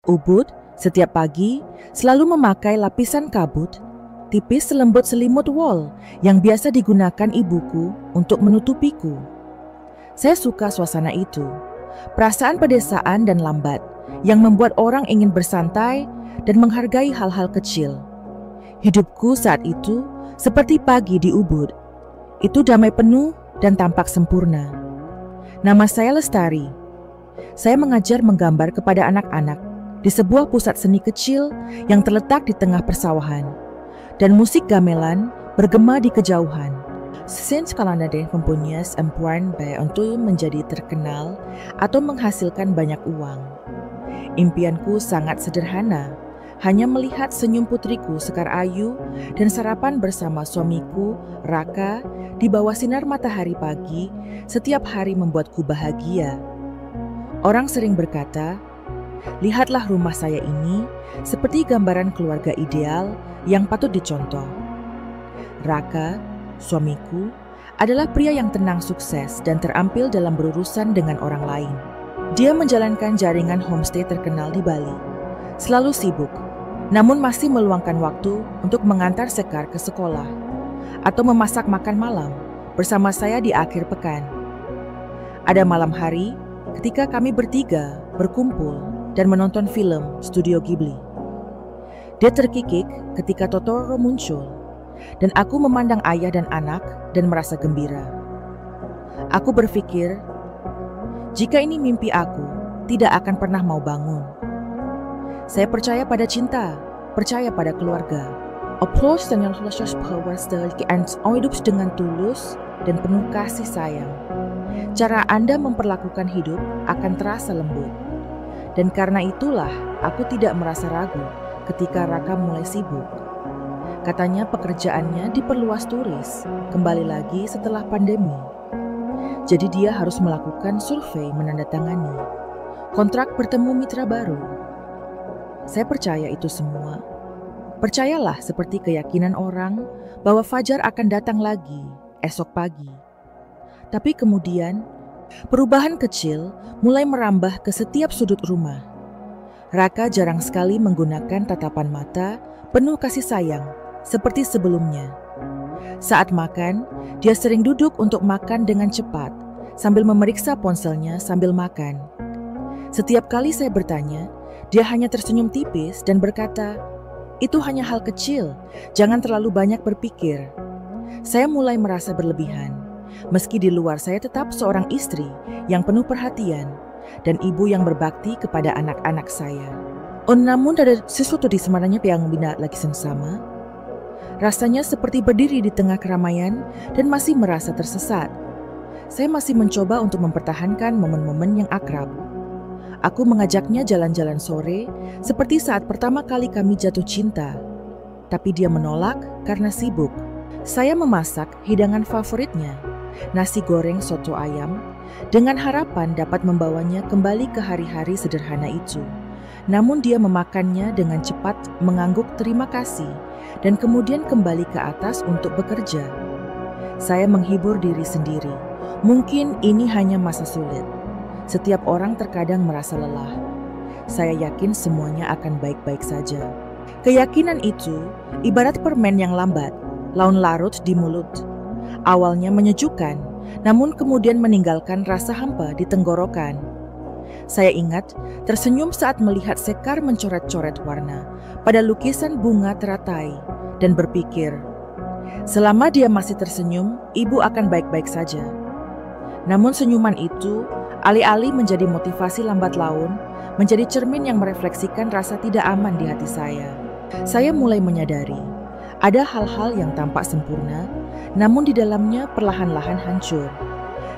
Ubud setiap pagi selalu memakai lapisan kabut tipis selembut selimut wol yang biasa digunakan ibuku untuk menutupiku. Saya suka suasana itu, perasaan pedesaan dan lambat yang membuat orang ingin bersantai dan menghargai hal-hal kecil. Hidupku saat itu seperti pagi di Ubud. Itu damai penuh dan tampak sempurna. Nama saya Lestari. Saya mengajar menggambar kepada anak-anak di sebuah pusat seni kecil yang terletak di tengah persawahan. Dan musik gamelan bergema di kejauhan. Since kalau ada mempunyai empuan baik untuk menjadi terkenal atau menghasilkan banyak uang. Impianku sangat sederhana, hanya melihat senyum putriku Sekar Ayu dan sarapan bersama suamiku Raka di bawah sinar matahari pagi setiap hari membuatku bahagia. Orang sering berkata, lihatlah rumah saya ini seperti gambaran keluarga ideal yang patut dicontoh. Raka, suamiku, adalah pria yang tenang, sukses, dan terampil dalam berurusan dengan orang lain. Dia menjalankan jaringan homestay terkenal di Bali. Selalu sibuk, namun masih meluangkan waktu untuk mengantar Sekar ke sekolah atau memasak makan malam bersama saya di akhir pekan. Ada malam hari ketika kami bertiga berkumpul dan menonton film Studio Ghibli. Dia terkikik ketika Totoro muncul, dan aku memandang ayah dan anak dan merasa gembira. Aku berpikir, jika ini mimpi aku, tidak akan pernah mau bangun. Saya percaya pada cinta, percaya pada keluarga. Approach dan yang hidup dengan tulus dan penuh kasih sayang. Cara Anda memperlakukan hidup akan terasa lembut. Dan karena itulah aku tidak merasa ragu ketika Raka mulai sibuk. Katanya pekerjaannya diperluas turis, kembali lagi setelah pandemi. Jadi dia harus melakukan survei menandatangani kontrak bertemu mitra baru. Saya percaya itu semua. Percayalah seperti keyakinan orang bahwa fajar akan datang lagi esok pagi. Tapi kemudian perubahan kecil mulai merambah ke setiap sudut rumah. Raka jarang sekali menggunakan tatapan mata penuh kasih sayang seperti sebelumnya. Saat makan, dia sering duduk untuk makan dengan cepat sambil memeriksa ponselnya sambil makan. Setiap kali saya bertanya, dia hanya tersenyum tipis dan berkata, "Itu hanya hal kecil, jangan terlalu banyak berpikir." Saya mulai merasa berlebihan. Meski di luar saya tetap seorang istri yang penuh perhatian dan ibu yang berbakti kepada anak-anak saya. Namun ada sesuatu di sebenarnya yang bina lagi sama. Rasanya seperti berdiri di tengah keramaian dan masih merasa tersesat. Saya masih mencoba untuk mempertahankan momen-momen yang akrab. Aku mengajaknya jalan-jalan sore seperti saat pertama kali kami jatuh cinta. Tapi dia menolak karena sibuk. Saya memasak hidangan favoritnya, nasi goreng soto ayam, dengan harapan dapat membawanya kembali ke hari-hari sederhana itu. Namun dia memakannya dengan cepat, mengangguk terima kasih, dan kemudian kembali ke atas untuk bekerja. Saya menghibur diri sendiri. Mungkin ini hanya masa sulit. Setiap orang terkadang merasa lelah. Saya yakin semuanya akan baik-baik saja. Keyakinan itu ibarat permen yang lambat, laun larut di mulut. Awalnya menyejukkan, namun kemudian meninggalkan rasa hampa di tenggorokan. Saya ingat tersenyum saat melihat Sekar mencoret-coret warna pada lukisan bunga teratai dan berpikir, selama dia masih tersenyum, ibu akan baik-baik saja. Namun senyuman itu alih-alih menjadi motivasi lambat laun, menjadi cermin yang merefleksikan rasa tidak aman di hati saya. Saya mulai menyadari, ada hal-hal yang tampak sempurna, namun di dalamnya perlahan-lahan hancur.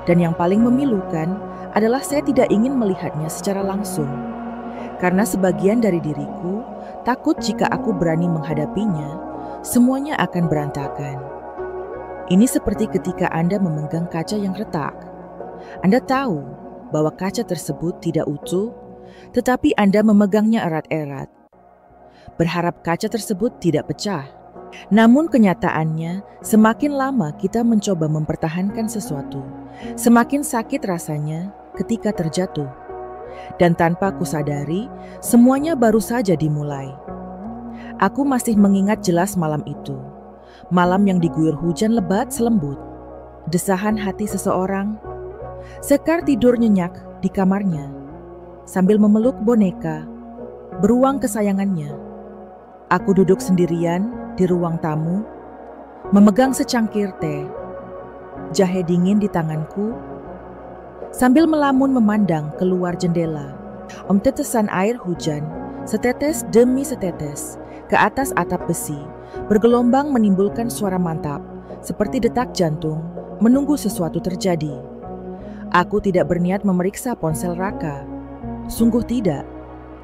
Dan yang paling memilukan adalah saya tidak ingin melihatnya secara langsung. Karena sebagian dari diriku takut jika aku berani menghadapinya, semuanya akan berantakan. Ini seperti ketika Anda memegang kaca yang retak. Anda tahu bahwa kaca tersebut tidak utuh, tetapi Anda memegangnya erat-erat. Berharap kaca tersebut tidak pecah. Namun kenyataannya, semakin lama kita mencoba mempertahankan sesuatu, semakin sakit rasanya ketika terjatuh. Dan tanpa kusadari, semuanya baru saja dimulai. Aku masih mengingat jelas malam itu. Malam yang diguyur hujan lebat selembut. Desahan hati seseorang. Sekar tidur nyenyak di kamarnya sambil memeluk boneka beruang kesayangannya. Aku duduk sendirian di ruang tamu, memegang secangkir teh, jahe dingin di tanganku, sambil melamun memandang keluar jendela. Tetesan air hujan, setetes demi setetes, ke atas atap besi, bergelombang menimbulkan suara mantap, seperti detak jantung, menunggu sesuatu terjadi. Aku tidak berniat memeriksa ponsel Raka. Sungguh tidak.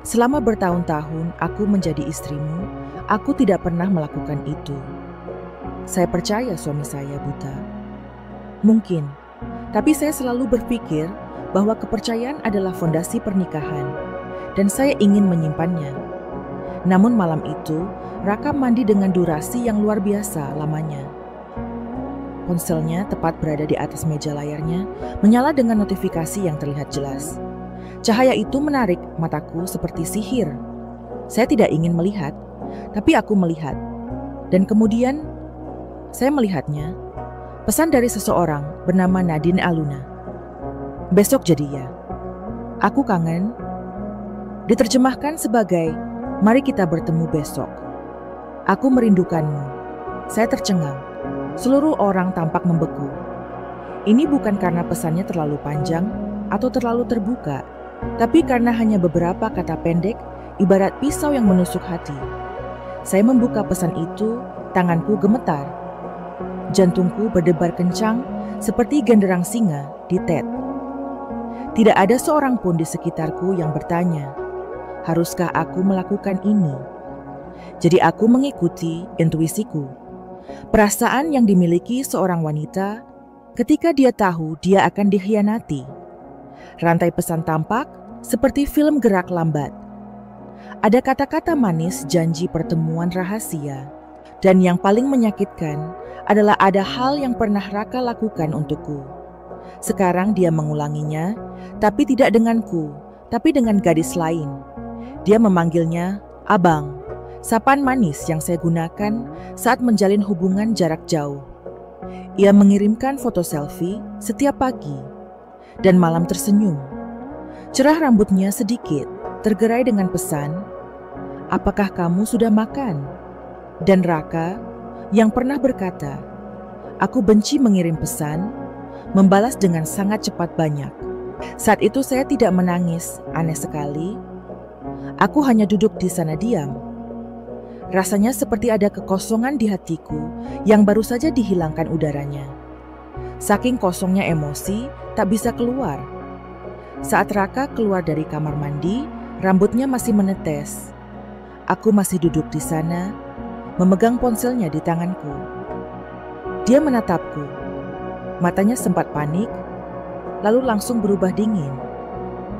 Selama bertahun-tahun aku menjadi istrimu, aku tidak pernah melakukan itu. Saya percaya suami saya buta. Mungkin, tapi saya selalu berpikir bahwa kepercayaan adalah fondasi pernikahan, dan saya ingin menyimpannya. Namun malam itu, Raka mandi dengan durasi yang luar biasa lamanya. Ponselnya tepat berada di atas meja layarnya, menyala dengan notifikasi yang terlihat jelas. Cahaya itu menarik mataku seperti sihir. Saya tidak ingin melihat, tapi aku melihat. Dan kemudian, saya melihatnya. Pesan dari seseorang bernama Nadine Aluna. Besok jadi ya. Aku kangen. Diterjemahkan sebagai, mari kita bertemu besok. Aku merindukanmu. Saya tercengang. Seluruh orang tampak membeku. Ini bukan karena pesannya terlalu panjang atau terlalu terbuka, tapi karena hanya beberapa kata pendek, ibarat pisau yang menusuk hati. Saya membuka pesan itu, tanganku gemetar. Jantungku berdebar kencang seperti genderang singa di TED. Tidak ada seorang pun di sekitarku yang bertanya, haruskah aku melakukan ini? Jadi aku mengikuti intuisiku. Perasaan yang dimiliki seorang wanita ketika dia tahu dia akan dikhianati. Rantai pesan tampak seperti film gerak lambat. Ada kata-kata manis janji pertemuan rahasia. Dan yang paling menyakitkan adalah ada hal yang pernah Raka lakukan untukku. Sekarang dia mengulanginya, tapi tidak denganku, tapi dengan gadis lain. Dia memanggilnya Abang. Sapaan manis yang saya gunakan saat menjalin hubungan jarak jauh. Ia mengirimkan foto selfie setiap pagi dan malam tersenyum. Cerah rambutnya sedikit tergerai dengan pesan, apakah kamu sudah makan? Dan Raka yang pernah berkata, aku benci mengirim pesan, membalas dengan sangat cepat banyak. Saat itu saya tidak menangis, aneh sekali. Aku hanya duduk di sana diam. Rasanya seperti ada kekosongan di hatiku yang baru saja dihilangkan udaranya. Saking kosongnya emosi, tak bisa keluar. Saat Raka keluar dari kamar mandi, rambutnya masih menetes. Aku masih duduk di sana, memegang ponselnya di tanganku. Dia menatapku. Matanya sempat panik, lalu langsung berubah dingin,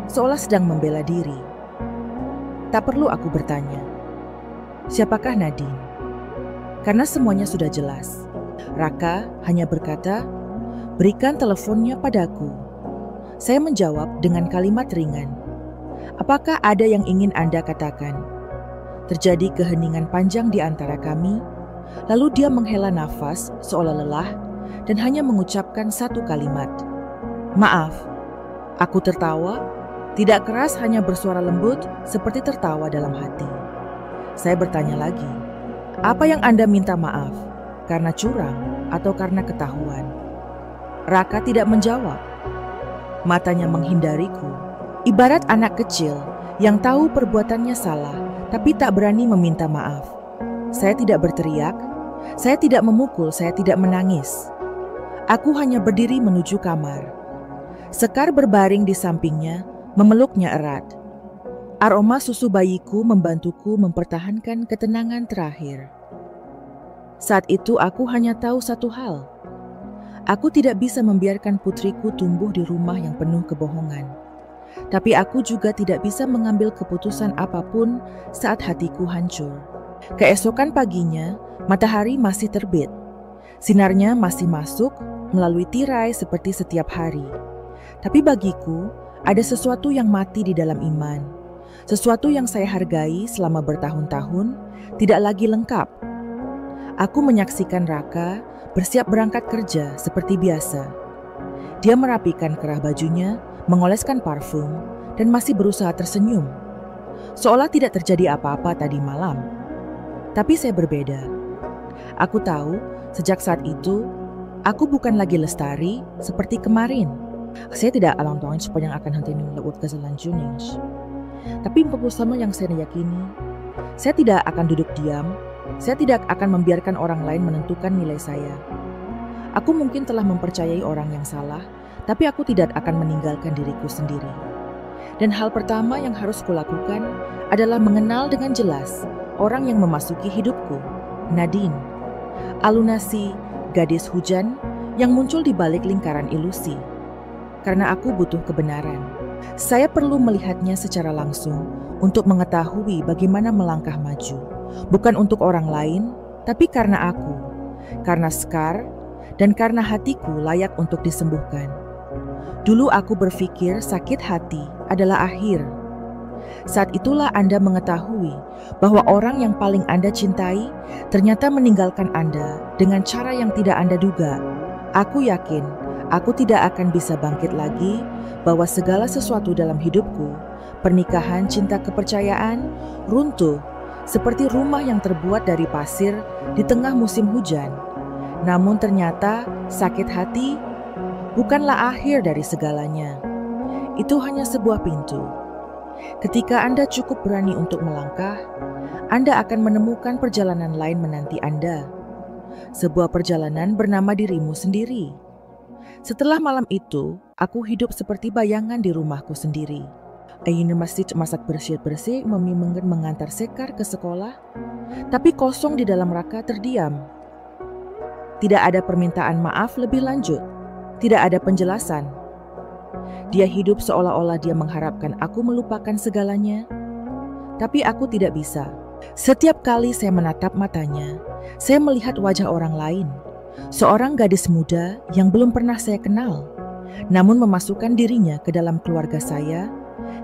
seolah sedang membela diri. Tak perlu aku bertanya. Siapakah Nadine? Karena semuanya sudah jelas. Raka hanya berkata, berikan teleponnya padaku. Saya menjawab dengan kalimat ringan. Apakah ada yang ingin Anda katakan? Terjadi keheningan panjang di antara kami, lalu dia menghela nafas seolah lelah dan hanya mengucapkan satu kalimat. Maaf. Aku tertawa, tidak keras, hanya bersuara lembut seperti tertawa dalam hati. Saya bertanya lagi, apa yang Anda minta maaf? Karena curang atau karena ketahuan? Raka tidak menjawab. Matanya menghindariku, ibarat anak kecil yang tahu perbuatannya salah, tapi tak berani meminta maaf. Saya tidak berteriak, saya tidak memukul, saya tidak menangis. Aku hanya berdiri menuju kamar. Sekar berbaring di sampingnya, memeluknya erat. Aroma susu bayiku membantuku mempertahankan ketenangan terakhir. Saat itu aku hanya tahu satu hal. Aku tidak bisa membiarkan putriku tumbuh di rumah yang penuh kebohongan. Tapi aku juga tidak bisa mengambil keputusan apapun saat hatiku hancur. Keesokan paginya, matahari masih terbit. Sinarnya masih masuk melalui tirai seperti setiap hari. Tapi bagiku, Ada sesuatu yang mati di dalam iman. Sesuatu yang saya hargai selama bertahun-tahun tidak lagi lengkap. Aku menyaksikan Raka bersiap berangkat kerja seperti biasa. Dia merapikan kerah bajunya, mengoleskan parfum, dan masih berusaha tersenyum. Seolah tidak terjadi apa-apa tadi malam. Tapi saya berbeda. Aku tahu sejak saat itu, aku bukan lagi Lestari seperti kemarin. Saya tidak alang tahun sepanjang akan hentikan lewat keselanjutnya. Tapi sama yang saya yakini, saya tidak akan duduk diam. Saya tidak akan membiarkan orang lain menentukan nilai saya. Aku mungkin telah mempercayai orang yang salah, tapi aku tidak akan meninggalkan diriku sendiri. Dan hal pertama yang harus kulakukan adalah mengenal dengan jelas orang yang memasuki hidupku, Nadine. Alunasi, gadis hujan yang muncul di balik lingkaran ilusi. Karena aku butuh kebenaran. Saya perlu melihatnya secara langsung untuk mengetahui bagaimana melangkah maju. Bukan untuk orang lain, tapi karena aku. Karena Scar, dan karena hatiku layak untuk disembuhkan. Dulu aku berpikir sakit hati adalah akhir. Saat itulah Anda mengetahui bahwa orang yang paling Anda cintai ternyata meninggalkan Anda dengan cara yang tidak Anda duga. Aku yakin aku tidak akan bisa bangkit lagi, bahwa segala sesuatu dalam hidupku, pernikahan, cinta, kepercayaan, runtuh seperti rumah yang terbuat dari pasir di tengah musim hujan. Namun ternyata sakit hati bukanlah akhir dari segalanya. Itu hanya sebuah pintu. Ketika Anda cukup berani untuk melangkah, Anda akan menemukan perjalanan lain menanti Anda. Sebuah perjalanan bernama dirimu sendiri. Setelah malam itu, aku hidup seperti bayangan di rumahku sendiri. Ayah masih masak bersih-bersih, Mami mengantar Sekar ke sekolah, tapi kosong di dalam Raka terdiam. Tidak ada permintaan maaf lebih lanjut, tidak ada penjelasan. Dia hidup seolah-olah dia mengharapkan aku melupakan segalanya, tapi aku tidak bisa. Setiap kali saya menatap matanya, saya melihat wajah orang lain. Seorang gadis muda yang belum pernah saya kenal, namun memasukkan dirinya ke dalam keluarga saya,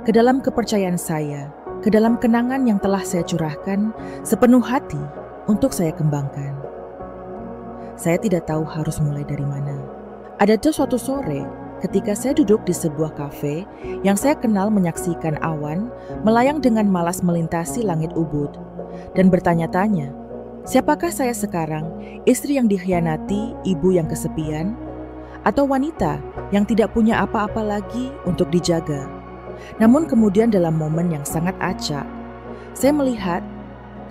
ke dalam kepercayaan saya, ke dalam kenangan yang telah saya curahkan sepenuh hati untuk saya kembangkan. Saya tidak tahu harus mulai dari mana. Ada suatu sore, ketika saya duduk di sebuah kafe yang saya kenal menyaksikan awan melayang dengan malas melintasi langit ubud, dan bertanya-tanya, siapakah saya sekarang, istri yang dikhianati, ibu yang kesepian, atau wanita yang tidak punya apa-apa lagi untuk dijaga? Namun kemudian dalam momen yang sangat acak, saya melihat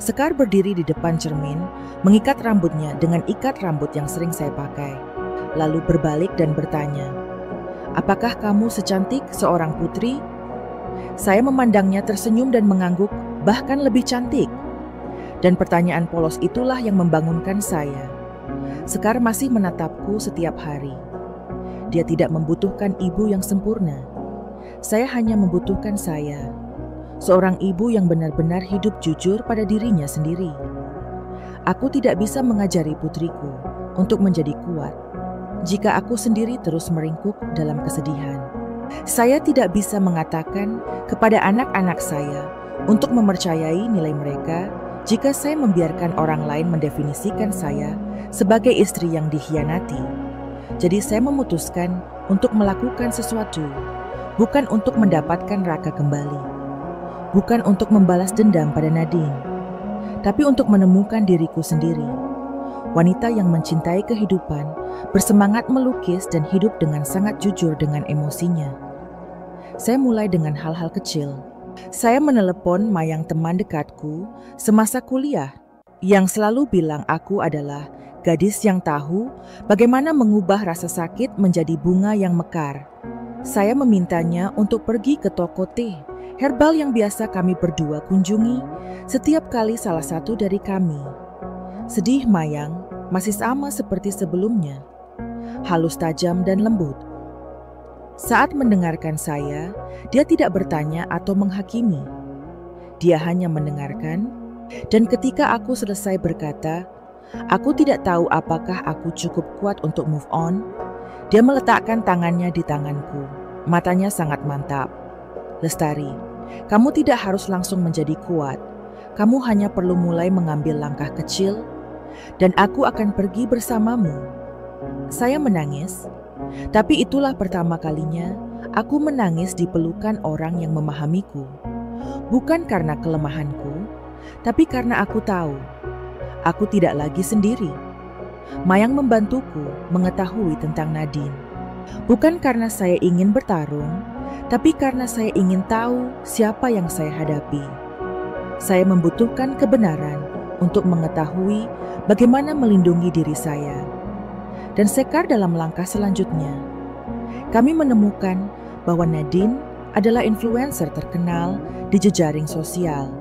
Sekar berdiri di depan cermin, mengikat rambutnya dengan ikat rambut yang sering saya pakai, lalu berbalik dan bertanya, "Apakah kamu secantik seorang putri?" Saya memandangnya tersenyum dan mengangguk, bahkan lebih cantik. Dan pertanyaan polos itulah yang membangunkan saya. Sekar masih menatapku setiap hari. Dia tidak membutuhkan ibu yang sempurna. Saya hanya membutuhkan saya. Seorang ibu yang benar-benar hidup jujur pada dirinya sendiri. Aku tidak bisa mengajari putriku untuk menjadi kuat jika aku sendiri terus meringkuk dalam kesedihan. Saya tidak bisa mengatakan kepada anak-anak saya untuk mempercayai nilai mereka jika saya membiarkan orang lain mendefinisikan saya sebagai istri yang dikhianati. Jadi saya memutuskan untuk melakukan sesuatu, bukan untuk mendapatkan Raka kembali, bukan untuk membalas dendam pada Nadine, tapi untuk menemukan diriku sendiri. Wanita yang mencintai kehidupan, bersemangat melukis dan hidup dengan sangat jujur dengan emosinya. Saya mulai dengan hal-hal kecil. Saya menelepon Mayang, teman dekatku semasa kuliah, yang selalu bilang aku adalah gadis yang tahu bagaimana mengubah rasa sakit menjadi bunga yang mekar. Saya memintanya untuk pergi ke toko teh herbal yang biasa kami berdua kunjungi setiap kali salah satu dari kami. Sedih Mayang masih sama seperti sebelumnya, halus, tajam, dan lembut. Saat mendengarkan saya, dia tidak bertanya atau menghakimi. Dia hanya mendengarkan, dan ketika aku selesai berkata, "Aku tidak tahu apakah aku cukup kuat untuk move on," dia meletakkan tangannya di tanganku. Matanya sangat mantap. "Lestari, kamu tidak harus langsung menjadi kuat. Kamu hanya perlu mulai mengambil langkah kecil, dan aku akan pergi bersamamu." Saya menangis, tapi itulah pertama kalinya aku menangis di pelukan orang yang memahamiku. Bukan karena kelemahanku, tapi karena aku tahu aku tidak lagi sendiri. Mayang membantuku mengetahui tentang Nadine. Bukan karena saya ingin bertarung, tapi karena saya ingin tahu siapa yang saya hadapi. Saya membutuhkan kebenaran untuk mengetahui bagaimana melindungi diri saya. Dan Sekar dalam langkah selanjutnya, kami menemukan bahwa Nadine adalah influencer terkenal di jejaring sosial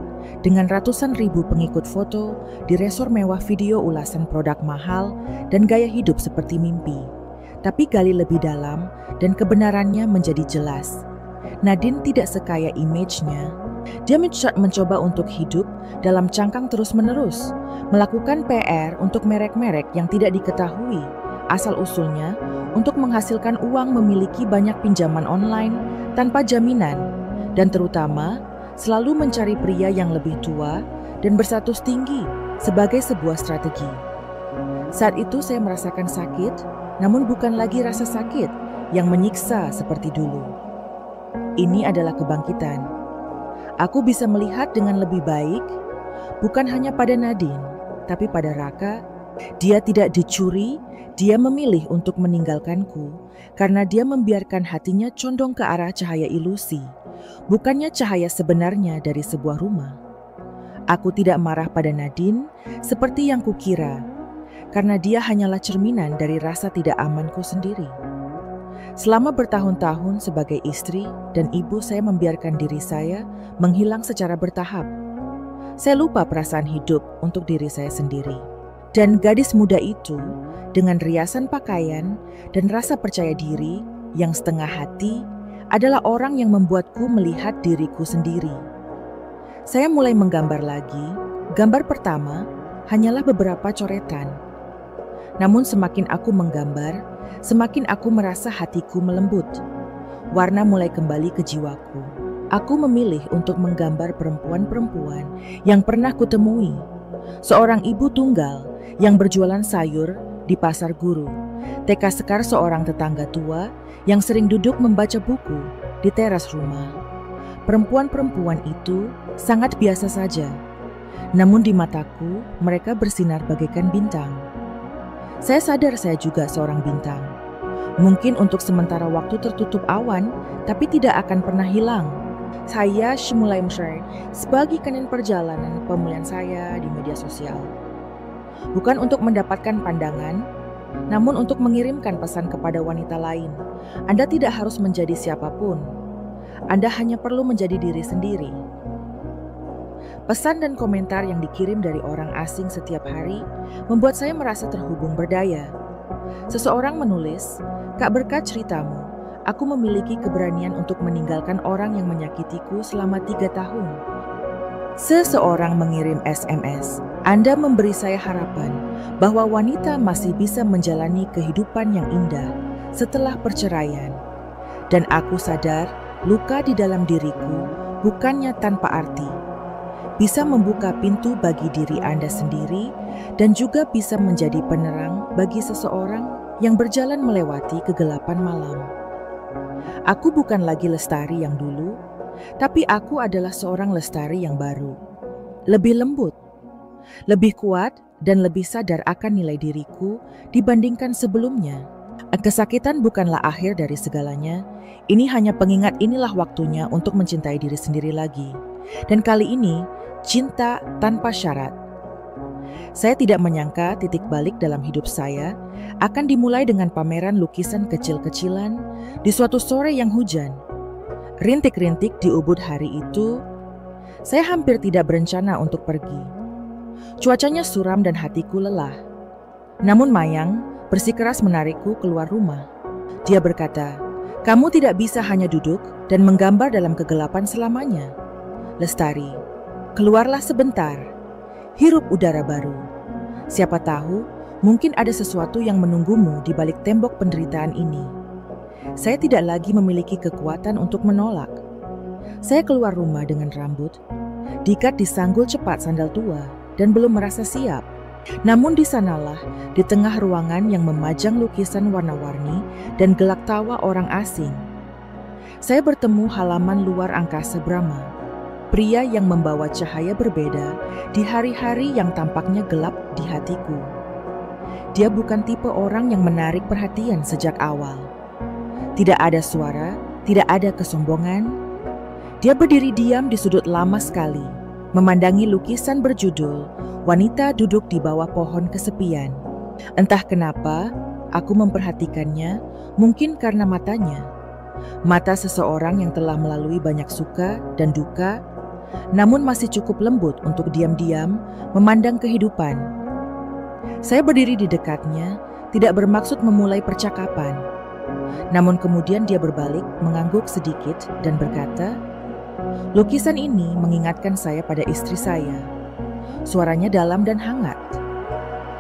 dengan ratusan ribu pengikut foto di resor mewah, video ulasan produk mahal, dan gaya hidup seperti mimpi. Tapi gali lebih dalam dan kebenarannya menjadi jelas. Nadine tidak sekaya image-nya. Dia mencoba untuk hidup dalam cangkang terus-menerus, melakukan PR untuk merek-merek yang tidak diketahui asal-usulnya untuk menghasilkan uang, memiliki banyak pinjaman online tanpa jaminan, dan terutama selalu mencari pria yang lebih tua dan berstatus tinggi sebagai sebuah strategi. Saat itu saya merasakan sakit, namun bukan lagi rasa sakit yang menyiksa seperti dulu. Ini adalah kebangkitan. Aku bisa melihat dengan lebih baik, bukan hanya pada Nadine, tapi pada Raka. Dia tidak dicuri, dia memilih untuk meninggalkanku karena dia membiarkan hatinya condong ke arah cahaya ilusi, bukannya cahaya sebenarnya dari sebuah rumah. Aku tidak marah pada Nadine seperti yang kukira, karena dia hanyalah cerminan dari rasa tidak amanku sendiri. Selama bertahun-tahun sebagai istri dan ibu, saya membiarkan diri saya menghilang secara bertahap. Saya lupa perasaan hidup untuk diri saya sendiri. Dan gadis muda itu, dengan riasan pakaian dan rasa percaya diri yang setengah hati, adalah orang yang membuatku melihat diriku sendiri. Saya mulai menggambar lagi. Gambar pertama hanyalah beberapa coretan. Namun semakin aku menggambar, semakin aku merasa hatiku melembut. Warna mulai kembali ke jiwaku. Aku memilih untuk menggambar perempuan-perempuan yang pernah kutemui. Seorang ibu tunggal yang berjualan sayur di pasar guru. TK Sekar, seorang tetangga tua yang sering duduk membaca buku di teras rumah. Perempuan-perempuan itu sangat biasa saja. Namun di mataku mereka bersinar bagaikan bintang. Saya sadar saya juga seorang bintang. Mungkin untuk sementara waktu tertutup awan, tapi tidak akan pernah hilang. Saya mulai men-share sebagai kanin perjalanan pemulihan saya di media sosial. Bukan untuk mendapatkan pandangan, namun untuk mengirimkan pesan kepada wanita lain. Anda tidak harus menjadi siapapun. Anda hanya perlu menjadi diri sendiri. Pesan dan komentar yang dikirim dari orang asing setiap hari membuat saya merasa terhubung berdaya. Seseorang menulis, "Kak, berkat ceritamu, aku memiliki keberanian untuk meninggalkan orang yang menyakitiku selama 3 tahun. Seseorang mengirim SMS, Anda memberi saya harapan bahwa wanita masih bisa menjalani kehidupan yang indah setelah perceraian. Dan aku sadar luka di dalam diriku bukannya tanpa arti. Bisa membuka pintu bagi diri Anda sendiri dan juga bisa menjadi penerang bagi seseorang yang berjalan melewati kegelapan malam. Aku bukan lagi Lestari yang dulu, tapi aku adalah seorang Lestari yang baru. Lebih lembut, lebih kuat, dan lebih sadar akan nilai diriku dibandingkan sebelumnya. Kesakitan bukanlah akhir dari segalanya. Ini hanya pengingat, inilah waktunya untuk mencintai diri sendiri lagi. Dan kali ini, cinta tanpa syarat. Saya tidak menyangka titik balik dalam hidup saya akan dimulai dengan pameran lukisan kecil-kecilan di suatu sore yang hujan. Rintik-rintik di Ubud hari itu, saya hampir tidak berencana untuk pergi. Cuacanya suram dan hatiku lelah. Namun Mayang bersikeras menarikku keluar rumah. Dia berkata, "Kamu tidak bisa hanya duduk dan menggambar dalam kegelapan selamanya. Lestari, keluarlah sebentar, hirup udara baru. Siapa tahu, mungkin ada sesuatu yang menunggumu di balik tembok penderitaan ini." saya tidak lagi memiliki kekuatan untuk menolak. Saya keluar rumah dengan rambut diikat di sanggul cepat sandal tua dan belum merasa siap. Namun di sanalah, di tengah ruangan yang memajang lukisan warna-warni dan gelak tawa orang asing, saya bertemu halaman luar angkasa Brahma, pria yang membawa cahaya berbeda di hari-hari yang tampaknya gelap di hatiku. Dia bukan tipe orang yang menarik perhatian sejak awal. Tidak ada suara, tidak ada kesombongan. Dia berdiri diam di sudut lama sekali, memandangi lukisan berjudul "Wanita Duduk di Bawah Pohon Kesepian". Entah kenapa, aku memperhatikannya, mungkin karena matanya. Mata seseorang yang telah melalui banyak suka dan duka, namun masih cukup lembut untuk diam-diam memandang kehidupan. Saya berdiri di dekatnya, tidak bermaksud memulai percakapan. Namun kemudian dia berbalik, mengangguk sedikit dan berkata, "Lukisan ini mengingatkan saya pada istri saya." Suaranya dalam dan hangat.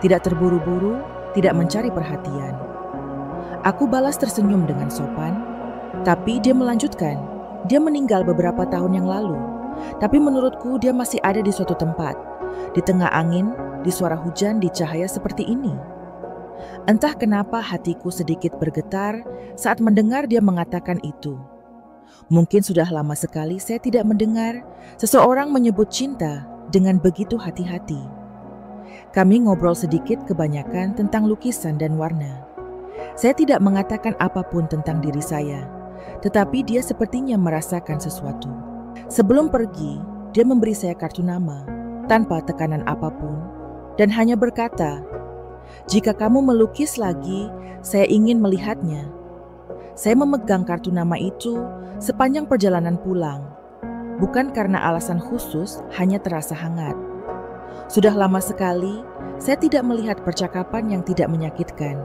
Tidak terburu-buru, tidak mencari perhatian. Aku balas tersenyum dengan sopan, tapi dia melanjutkan. Dia meninggal beberapa tahun yang lalu, tapi menurutku dia masih ada di suatu tempat, di tengah angin, di suara hujan, di cahaya seperti ini. Entah kenapa hatiku sedikit bergetar saat mendengar dia mengatakan itu. Mungkin sudah lama sekali saya tidak mendengar seseorang menyebut cinta dengan begitu hati-hati. Kami ngobrol sedikit kebanyakan tentang lukisan dan warna. Saya tidak mengatakan apapun tentang diri saya, tetapi dia sepertinya merasakan sesuatu. Sebelum pergi, dia memberi saya kartu nama, tanpa tekanan apapun, dan hanya berkata, "Jika kamu melukis lagi, saya ingin melihatnya." Saya memegang kartu nama itu sepanjang perjalanan pulang. Bukan karena alasan khusus, hanya terasa hangat. Sudah lama sekali, saya tidak melihat percakapan yang tidak menyakitkan,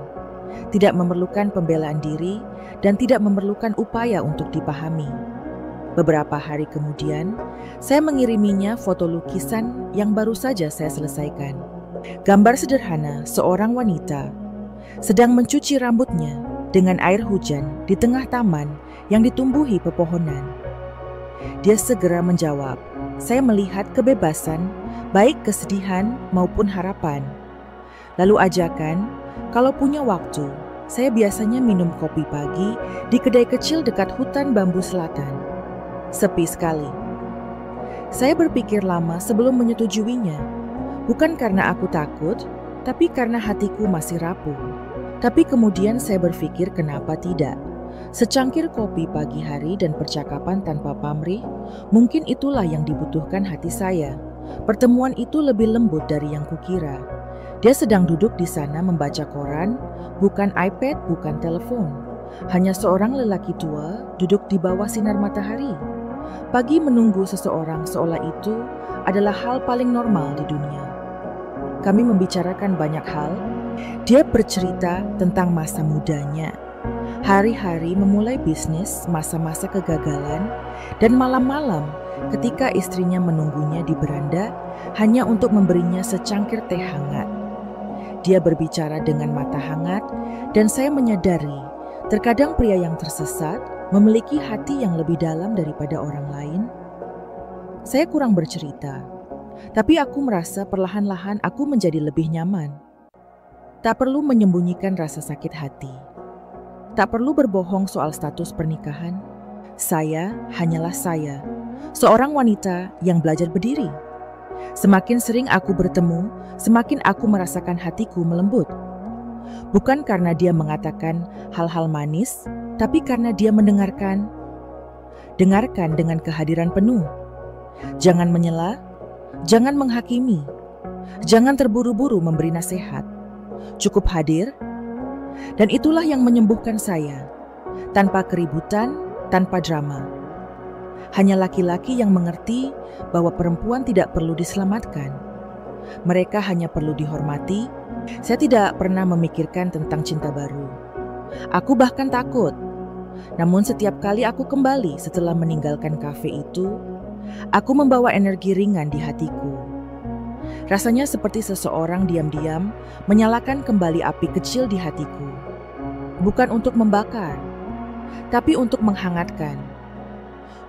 tidak memerlukan pembelaan diri, dan tidak memerlukan upaya untuk dipahami. Beberapa hari kemudian, saya mengiriminya foto lukisan yang baru saja saya selesaikan. Gambar sederhana seorang wanita sedang mencuci rambutnya dengan air hujan di tengah taman yang ditumbuhi pepohonan. Dia segera menjawab, "Saya melihat kebebasan, baik kesedihan maupun harapan." Lalu ajakan, kalau punya waktu, saya biasanya minum kopi pagi di kedai kecil dekat hutan bambu selatan. Sepi sekali. Saya berpikir lama sebelum menyetujuinya, bukan karena aku takut, tapi karena hatiku masih rapuh. Tapi kemudian saya berpikir kenapa tidak. Secangkir kopi pagi hari dan percakapan tanpa pamrih, mungkin itulah yang dibutuhkan hati saya. Pertemuan itu lebih lembut dari yang kukira. Dia sedang duduk di sana membaca koran, bukan iPad, bukan telepon. Hanya seorang lelaki tua duduk di bawah sinar matahari. Pagi menunggu seseorang seolah itu adalah hal paling normal di dunia. Kami membicarakan banyak hal. Dia bercerita tentang masa mudanya, hari-hari memulai bisnis, masa-masa kegagalan, dan malam-malam ketika istrinya menunggunya di beranda hanya untuk memberinya secangkir teh hangat. Dia berbicara dengan mata hangat, dan saya menyadari terkadang pria yang tersesat memiliki hati yang lebih dalam daripada orang lain. Saya kurang bercerita, tapi aku merasa perlahan-lahan aku menjadi lebih nyaman. Tak perlu menyembunyikan rasa sakit hati. Tak perlu berbohong soal status pernikahan. Saya hanyalah saya, seorang wanita yang belajar berdiri. Semakin sering aku bertemu, semakin aku merasakan hatiku melembut. Bukan karena dia mengatakan hal-hal manis, tapi karena dia mendengarkan. Dengarkan dengan kehadiran penuh. Jangan menyela, jangan menghakimi, jangan terburu-buru memberi nasihat. Cukup hadir. Dan itulah yang menyembuhkan saya, tanpa keributan, tanpa drama. Hanya laki-laki yang mengerti bahwa perempuan tidak perlu diselamatkan. Mereka hanya perlu dihormati. Saya tidak pernah memikirkan tentang cinta baru. Aku bahkan takut. Namun setiap kali aku kembali setelah meninggalkan kafe itu, aku membawa energi ringan di hatiku. Rasanya seperti seseorang diam-diam menyalakan kembali api kecil di hatiku. Bukan untuk membakar, tapi untuk menghangatkan.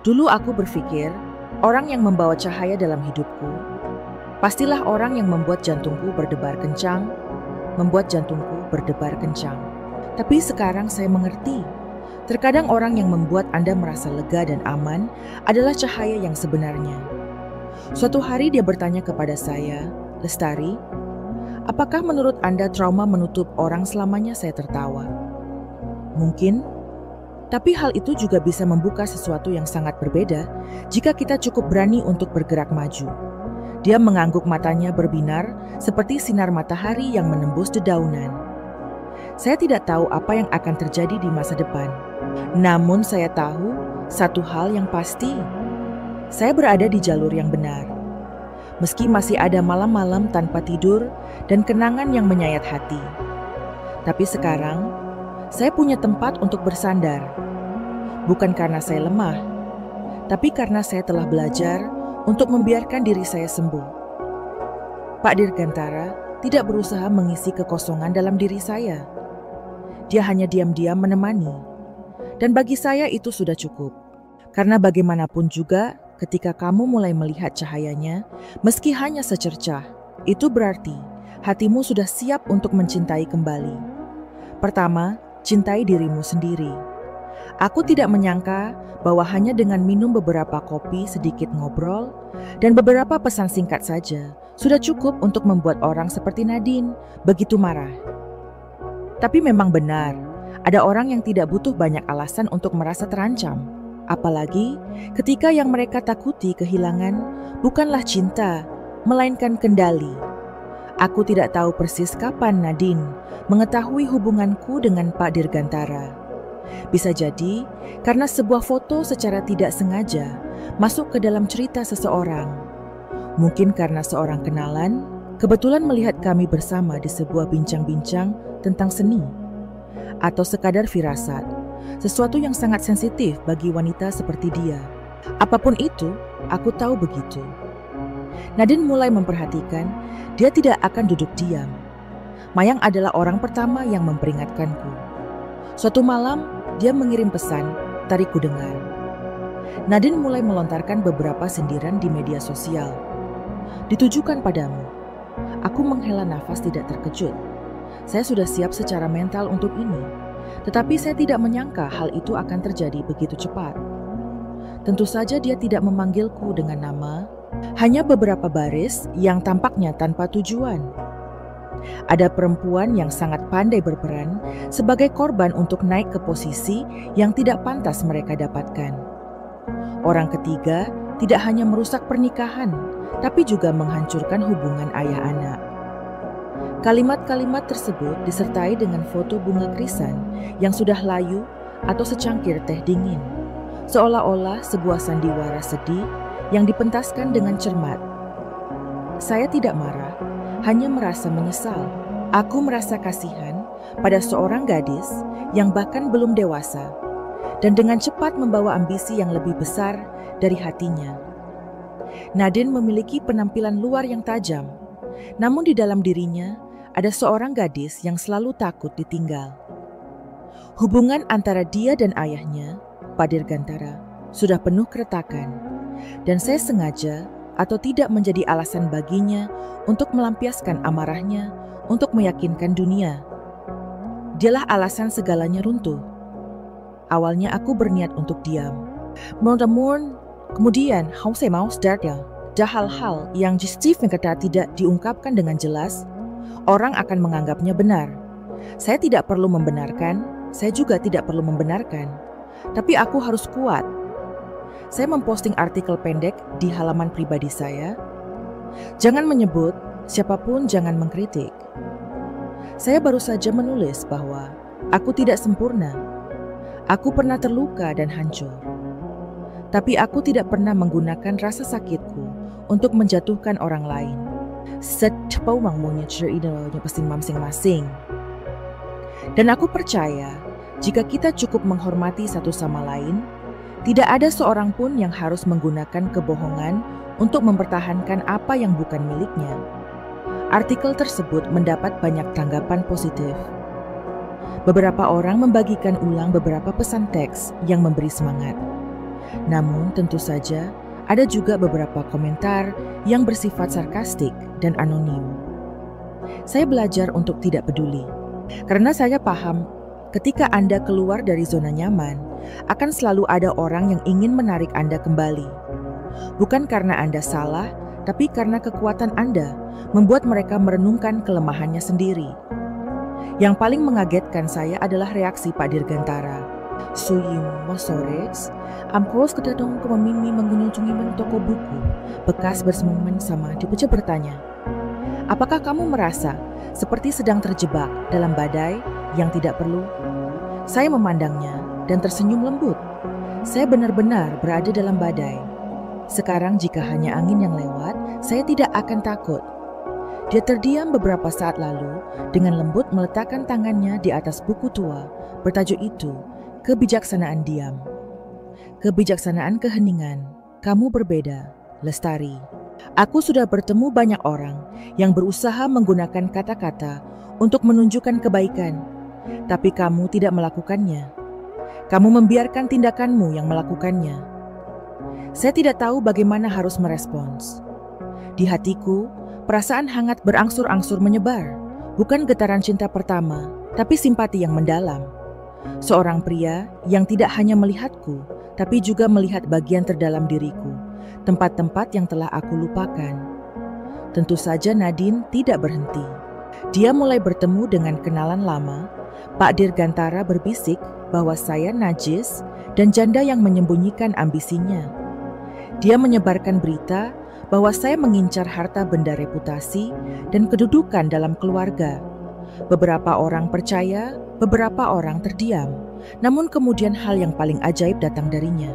Dulu aku berpikir, orang yang membawa cahaya dalam hidupku, pastilah orang yang membuat jantungku berdebar kencang, Tapi sekarang saya mengerti, terkadang orang yang membuat Anda merasa lega dan aman adalah cahaya yang sebenarnya. Suatu hari dia bertanya kepada saya, "Lestari, apakah menurut Anda trauma menutup orang selamanya?" Saya tertawa. Mungkin, tapi hal itu juga bisa membuka sesuatu yang sangat berbeda jika kita cukup berani untuk bergerak maju. Dia mengangguk, matanya berbinar seperti sinar matahari yang menembus dedaunan. Saya tidak tahu apa yang akan terjadi di masa depan. Namun saya tahu satu hal yang pasti. Saya berada di jalur yang benar. Meski masih ada malam-malam tanpa tidur dan kenangan yang menyayat hati. Tapi sekarang, saya punya tempat untuk bersandar. Bukan karena saya lemah, tapi karena saya telah belajar untuk membiarkan diri saya sembuh. Pak Dirgantara tidak berusaha mengisi kekosongan dalam diri saya. Dia hanya diam-diam menemani. Dan bagi saya itu sudah cukup. Karena bagaimanapun juga, ketika kamu mulai melihat cahayanya, meski hanya secercah, itu berarti hatimu sudah siap untuk mencintai kembali. Pertama, cintai dirimu sendiri. Aku tidak menyangka bahwa hanya dengan minum beberapa kopi, sedikit ngobrol, dan beberapa pesan singkat saja sudah cukup untuk membuat orang seperti Nadine begitu marah. Tapi memang benar, ada orang yang tidak butuh banyak alasan untuk merasa terancam. Apalagi ketika yang mereka takuti kehilangan bukanlah cinta, melainkan kendali. Aku tidak tahu persis kapan Nadine mengetahui hubunganku dengan Pak Dirgantara. Bisa jadi karena sebuah foto secara tidak sengaja masuk ke dalam cerita seseorang. Mungkin karena seorang kenalan kebetulan melihat kami bersama di sebuah bincang-bincang tentang seni. Atau sekadar firasat, sesuatu yang sangat sensitif bagi wanita seperti dia. Apapun itu, aku tahu begitu. Nadine mulai memperhatikan, dia tidak akan duduk diam. Mayang adalah orang pertama yang memperingatkanku. Suatu malam, dia mengirim pesan, tadi ku dengar. Nadine mulai melontarkan beberapa sindiran di media sosial. Ditujukan padamu. Aku menghela nafas tidak terkejut. Saya sudah siap secara mental untuk ini. Tetapi saya tidak menyangka hal itu akan terjadi begitu cepat. Tentu saja dia tidak memanggilku dengan nama, hanya beberapa baris yang tampaknya tanpa tujuan. Ada perempuan yang sangat pandai berperan sebagai korban untuk naik ke posisi yang tidak pantas mereka dapatkan. Orang ketiga tidak hanya merusak pernikahan, tapi juga menghancurkan hubungan ayah anak. Kalimat-kalimat tersebut disertai dengan foto bunga krisan yang sudah layu atau secangkir teh dingin, seolah-olah sebuah sandiwara sedih yang dipentaskan dengan cermat. Saya tidak marah, hanya merasa menyesal. Aku merasa kasihan pada seorang gadis yang bahkan belum dewasa dan dengan cepat membawa ambisi yang lebih besar dari hatinya. Nadine memiliki penampilan luar yang tajam, namun di dalam dirinya ada seorang gadis yang selalu takut ditinggal. Hubungan antara dia dan ayahnya, Pak Dirgantara, sudah penuh keretakan, dan saya sengaja atau tidak menjadi alasan baginya untuk melampiaskan amarahnya untuk meyakinkan dunia. Dialah alasan segalanya runtuh. Awalnya aku berniat untuk diam. Namun kemudian, saya mau start ya. Ada hal-hal yang Stephen kata tidak diungkapkan dengan jelas, orang akan menganggapnya benar. Saya tidak perlu membenarkan, saya juga tidak perlu membenarkan. Tapi aku harus kuat. Saya memposting artikel pendek di halaman pribadi saya. Jangan menyebut, siapapun jangan mengkritik. Saya baru saja menulis bahwa aku tidak sempurna. Aku pernah terluka dan hancur. Tapi aku tidak pernah menggunakan rasa sakitku untuk menjatuhkan orang lain. Setiap orang punya ceritanya masing-masing. Dan aku percaya, jika kita cukup menghormati satu sama lain, tidak ada seorang pun yang harus menggunakan kebohongan untuk mempertahankan apa yang bukan miliknya. Artikel tersebut mendapat banyak tanggapan positif. beberapa orang membagikan ulang beberapa pesan teks yang memberi semangat. Namun tentu saja ada juga beberapa komentar yang bersifat sarkastik dan anonim. Saya belajar untuk tidak peduli, karena saya paham ketika Anda keluar dari zona nyaman, akan selalu ada orang yang ingin menarik Anda kembali. Bukan karena Anda salah, tapi karena kekuatan Anda membuat mereka merenungkan kelemahannya sendiri. Yang paling mengagetkan saya adalah reaksi Pak Dirgantara. Suyim Mosores, Amkos kedadong ke memimi mengunjungi toko buku, bekas bersemuman sama Dipeja bertanya, apakah kamu merasa seperti sedang terjebak dalam badai yang tidak perlu? Saya memandangnya dan tersenyum lembut. Saya benar-benar berada dalam badai. Sekarang jika hanya angin yang lewat, saya tidak akan takut. Dia terdiam beberapa saat lalu dengan lembut meletakkan tangannya di atas buku tua bertajuk itu, Kebijaksanaan Diam. Kebijaksanaan keheningan, kamu berbeda, Lestari. Aku sudah bertemu banyak orang yang berusaha menggunakan kata-kata untuk menunjukkan kebaikan, tapi kamu tidak melakukannya. Kamu membiarkan tindakanmu yang melakukannya. Saya tidak tahu bagaimana harus merespons. Di hatiku, perasaan hangat berangsur-angsur menyebar, bukan getaran cinta pertama, tapi simpati yang mendalam. Seorang pria yang tidak hanya melihatku, tapi juga melihat bagian terdalam diriku, tempat-tempat yang telah aku lupakan. Tentu saja Nadine tidak berhenti. Dia mulai bertemu dengan kenalan lama. Pak Dirgantara berbisik bahwa saya najis dan janda yang menyembunyikan ambisinya. Dia menyebarkan berita bahwa saya mengincar harta benda reputasi dan kedudukan dalam keluarga. Beberapa orang percaya, beberapa orang terdiam. Namun kemudian hal yang paling ajaib datang darinya.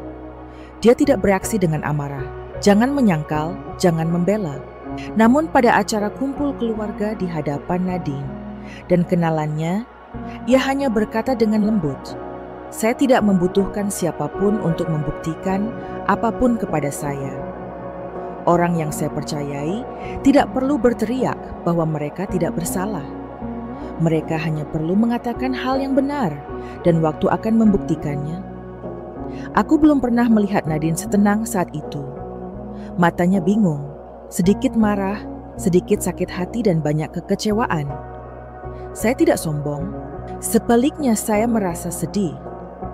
Dia tidak bereaksi dengan amarah. Jangan menyangkal, jangan membela. Namun pada acara kumpul keluarga di hadapan Nadine dan kenalannya, ia hanya berkata dengan lembut, saya tidak membutuhkan siapapun untuk membuktikan apapun kepada saya. Orang yang saya percayai tidak perlu berteriak bahwa mereka tidak bersalah. Mereka hanya perlu mengatakan hal yang benar dan waktu akan membuktikannya. Aku belum pernah melihat Nadine setenang saat itu. Matanya bingung, sedikit marah, sedikit sakit hati dan banyak kekecewaan. Saya tidak sombong, sebaliknya saya merasa sedih.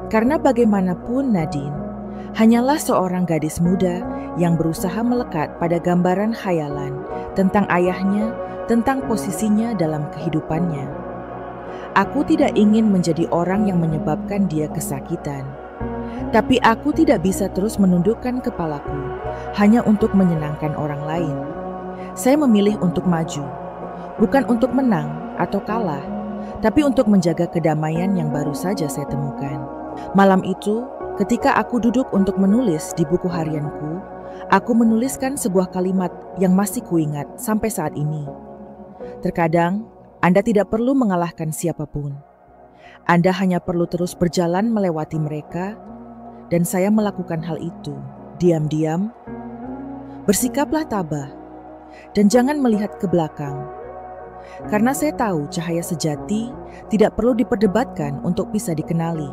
Karena bagaimanapun Nadine hanyalah seorang gadis muda yang berusaha melekat pada gambaran khayalan tentang ayahnya, tentang posisinya dalam kehidupannya. Aku tidak ingin menjadi orang yang menyebabkan dia kesakitan. Tapi aku tidak bisa terus menundukkan kepalaku hanya untuk menyenangkan orang lain. Saya memilih untuk maju, bukan untuk menang atau kalah, tapi untuk menjaga kedamaian yang baru saja saya temukan. Malam itu, ketika aku duduk untuk menulis di buku harianku, aku menuliskan sebuah kalimat yang masih kuingat sampai saat ini. Terkadang, Anda tidak perlu mengalahkan siapapun. Anda hanya perlu terus berjalan melewati mereka, dan saya melakukan hal itu, diam-diam. Bersikaplah tabah, dan jangan melihat ke belakang. Karena saya tahu cahaya sejati tidak perlu diperdebatkan untuk bisa dikenali.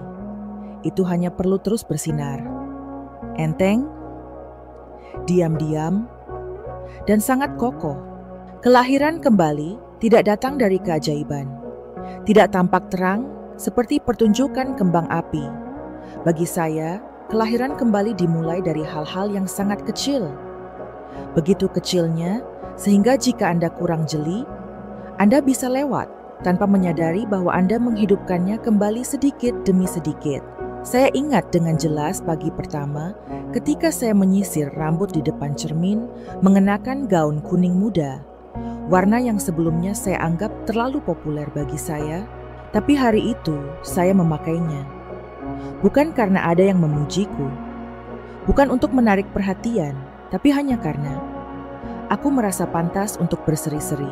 Itu hanya perlu terus bersinar. Enteng, diam-diam, dan sangat kokoh. Kelahiran kembali tidak datang dari keajaiban. Tidak tampak terang seperti pertunjukan kembang api. Bagi saya, kelahiran kembali dimulai dari hal-hal yang sangat kecil. Begitu kecilnya, sehingga jika Anda kurang jeli, Anda bisa lewat tanpa menyadari bahwa Anda menghidupkannya kembali sedikit demi sedikit. Saya ingat dengan jelas pagi pertama ketika saya menyisir rambut di depan cermin mengenakan gaun kuning muda. Warna yang sebelumnya saya anggap terlalu populer bagi saya, tapi hari itu saya memakainya. Bukan karena ada yang memujiku, bukan untuk menarik perhatian, tapi hanya karena aku merasa pantas untuk berseri-seri.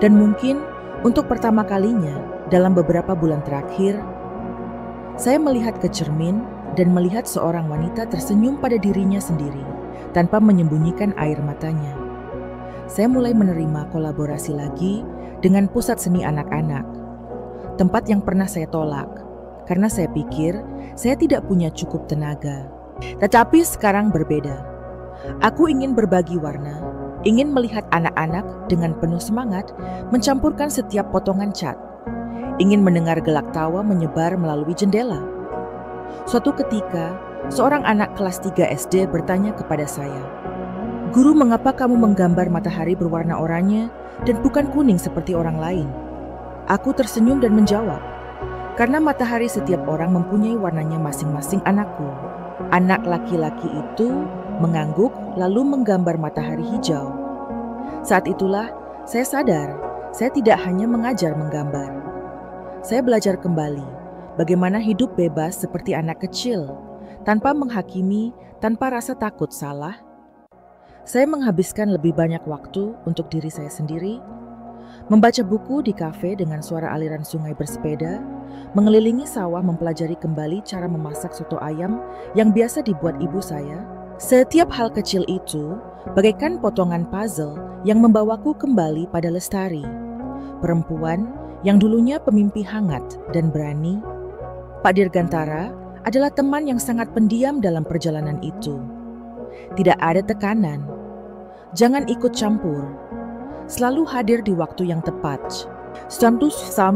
Dan mungkin untuk pertama kalinya dalam beberapa bulan terakhir, saya melihat ke cermin dan melihat seorang wanita tersenyum pada dirinya sendiri tanpa menyembunyikan air matanya. Saya mulai menerima kolaborasi lagi dengan pusat seni anak-anak. tempat yang pernah saya tolak, karena saya pikir saya tidak punya cukup tenaga. Tetapi sekarang berbeda. Aku ingin berbagi warna, ingin melihat anak-anak dengan penuh semangat mencampurkan setiap potongan cat, ingin mendengar gelak tawa menyebar melalui jendela. Suatu ketika, seorang anak kelas 3 SD bertanya kepada saya, "Guru, mengapa kamu menggambar matahari berwarna oranye dan bukan kuning seperti orang lain?" Aku tersenyum dan menjawab, "Karena matahari setiap orang mempunyai warnanya masing-masing, anakku." Anak laki-laki itu mengangguk lalu menggambar matahari hijau. Saat itulah saya sadar, saya tidak hanya mengajar menggambar. Saya belajar kembali bagaimana hidup bebas seperti anak kecil, tanpa menghakimi, tanpa rasa takut salah. Saya menghabiskan lebih banyak waktu untuk diri saya sendiri, membaca buku di kafe dengan suara aliran sungai bersepeda, mengelilingi sawah mempelajari kembali cara memasak soto ayam yang biasa dibuat ibu saya. Setiap hal kecil itu bagaikan potongan puzzle yang membawaku kembali pada Lestari, perempuan yang dulunya pemimpi hangat dan berani. Pak Dirgantara adalah teman yang sangat pendiam dalam perjalanan itu. Tidak ada tekanan. Jangan ikut campur. Selalu hadir di waktu yang tepat. Suatu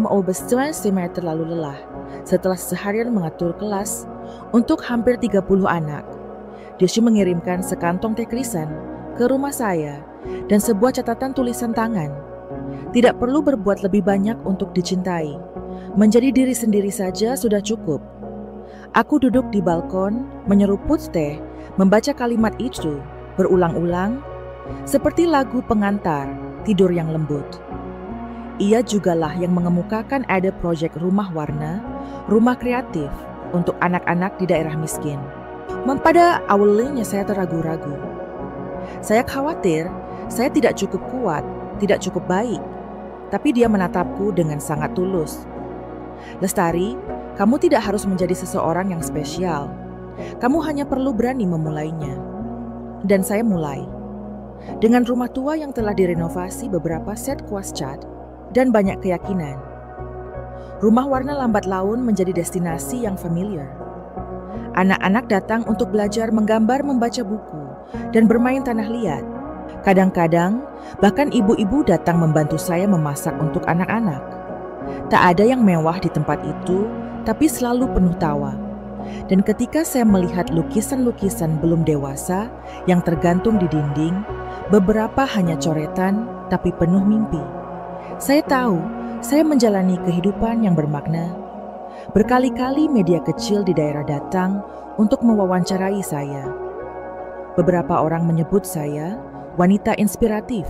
obesnya saya terlalu lelah setelah seharian mengatur kelas untuk hampir 30 anak. Desi mengirimkan sekantong teh krisan ke rumah saya dan sebuah catatan tulisan tangan. Tidak perlu berbuat lebih banyak untuk dicintai. Menjadi diri sendiri saja sudah cukup. Aku duduk di balkon, menyeruput teh, membaca kalimat itu berulang-ulang, seperti lagu pengantar tidur yang lembut. Ia jugalah yang mengemukakan ada proyek rumah warna, rumah kreatif untuk anak-anak di daerah miskin. Pada awalnya saya ragu-ragu. Saya khawatir saya tidak cukup kuat, tidak cukup baik. Tapi dia menatapku dengan sangat tulus. "Lestari, kamu tidak harus menjadi seseorang yang spesial. Kamu hanya perlu berani memulainya." Dan saya mulai. Dengan rumah tua yang telah direnovasi beberapa set kuas cat dan banyak keyakinan. Rumah warna lambat laun menjadi destinasi yang familiar. Anak-anak datang untuk belajar menggambar, membaca buku, dan bermain tanah liat. Kadang-kadang, bahkan ibu-ibu datang membantu saya memasak untuk anak-anak. Tak ada yang mewah di tempat itu, tapi selalu penuh tawa. Dan ketika saya melihat lukisan-lukisan belum dewasa yang tergantung di dinding, beberapa hanya coretan, tapi penuh mimpi. Saya tahu, saya menjalani kehidupan yang bermakna. Berkali-kali media kecil di daerah datang untuk mewawancarai saya. Beberapa orang menyebut saya wanita inspiratif.